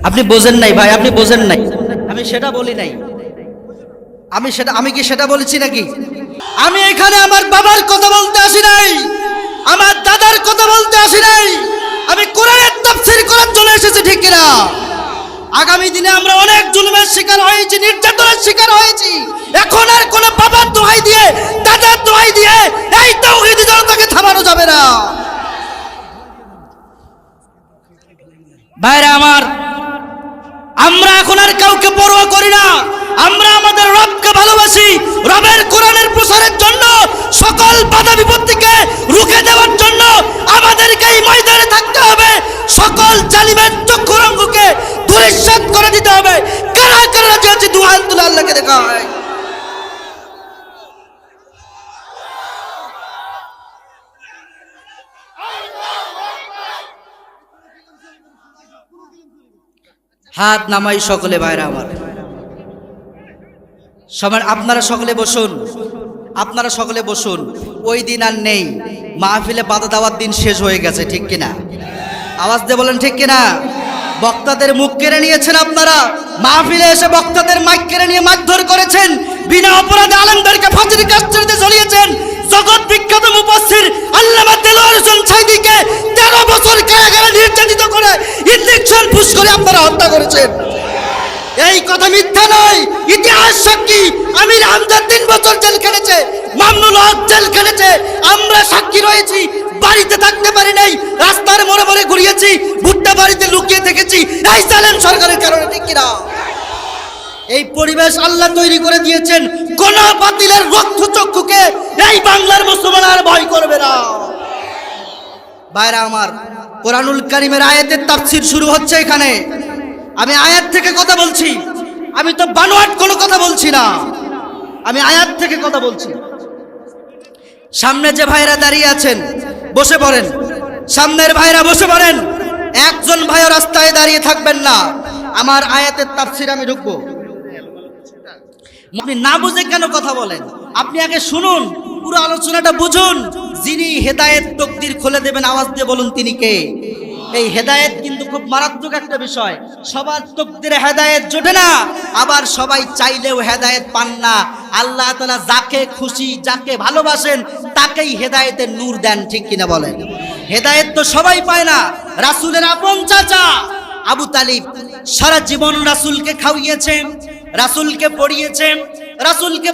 আপনি বোঝেন নাই ভাই, আপনি বোঝেন নাই। আমি সেটা বলি নাই। আমি কি সেটা বলেছি নাকি? আমি এখানে আমার বাবার কথা বলতে আসি নাই, আমার দাদার কথা বলতে আসি নাই। আমি কোরআনের তাফসীর করার জন্য এসেছি, ঠিক কিনা? আগামী দিনে আমরা অনেক জুলুমের শিকার হয়েছি, নির্যাতনের শিকার হয়েছি। এখন আর কোন বাবার দোহাই দিয়ে, দাদার দোহাই দিয়ে এই তাওহীদি জনতাকে থামানো যাবে না। ভাইরা আমার, আমরা এখন আর কাউকে পরোয়া করি না। আমরা আমাদের রবকে ভালোবাসি। রবের কোরআনের প্রসারের জন্য, সকল বাধা বিপত্তিকে রুখে দেওয়ার জন্য আমাদেরকে এই ময়দানে থাকতে হবে। সকল জালিমের চক্ষুরঙ্গকে ধূলিসাৎ করে দিতে হবে। কারা কারা রাজি আছে দুই হাত তুলে আল্লাহকে দেখা হয়। হাত নামাই সকলে ভাইরা আমার। সবার আপনারা সকলে বসুন, আপনারা সকলে বসুন। ওই দিন আর নেই, মাহফিলে বাধা দেওয়ার দিন শেষ হয়ে গেছে, ঠিক কিনা? আওয়াজ দিয়ে বলেন ঠিক কিনা? বক্তাদের মুখ কেড়ে নিয়েছেন আপনারা, মাহফিলে এসে বক্তাদের মাইক কেড়ে নিয়ে মারধর করেছেন, বিনা অপরাধে আলেমদেরকে ফাঁসির কাস্টডিতে ঝুলিয়েছেন। জগৎ বিখ্যাত মুফাসসির আল্লামা দেলোয়ার হোসেন সাঈদীকে 13 বছর কারাগারে নির্যাতিত করে ইনজেকশন পুশ করে আপনারা হত্যা করেছেন। এই কথা মিথ্যা নয়, ইতিহাস সাক্ষী। আমির হামজা 3 বছর জেল খেটেছে, মামুনুল হক জেল খেটেছে, আমরা সাক্ষী রয়েছি। বাড়িতে থাকতে পারি নাই, রাস্তার মোড়ে মোড়ে ঘুরিয়েছি, ভুট্টা বাড়িতে লুকিয়ে থেকেছি এই জালেম সরকারের কারণে, ঠিক কিনা? এই পরিবেশ আল্লাহ তৈরি করে দিয়েছেন। কোন বাতিলের রক্তচক্ষুকে এই বাংলার মুসলমান আর ভয় করবে না। ভাইরা আমার, কোরআনুল কারীমের আয়াতের তাফসীর শুরু হচ্ছে এখানে। আমি আয়াত থেকে কথা বলছি, আমি তো বানোয়াট কোনো কথা বলছি না, আমি আয়াত থেকে কথা বলছি। সামনে যে ভাইরা দাঁড়িয়ে আছেন বসে পড়েন, সামনের ভাইরা বসে পড়েন। একজন ভাইও রাস্তায় দাঁড়িয়ে থাকবেন না। আমার আয়াতের তাফসীর আমি ঢুকবো। আপনি না বুঝে কেন কথা বলেন? আপনি আগে শুনুন, পুরো আলোচনাটা বুঝুন। যিনি হেদায়েত তকদির খুলে দেবেন, আওয়াজ দিয়ে বলুন তিনি কে? এই হেদায়েত কিন্তু খুব মারাত্মক একটা বিষয়। সবার তকদিরে হেদায়েত জোটে না, আবার সবাই চাইলেও হেদায়েত পান না। আল্লাহ তাআলা যাকে খুশি, যাকে ভালোবাসেন তাকেই হেদায়েতের নূর দেন, ঠিক কিনা বলেন? হেদায়েত তো সবাই পায় না। রাসূলের আপন চাচা আবু তালিব সারা জীবন রাসূলকে খাওয়িয়েছেন, রাসূলকে পড়িয়েছেন, রাসূলকে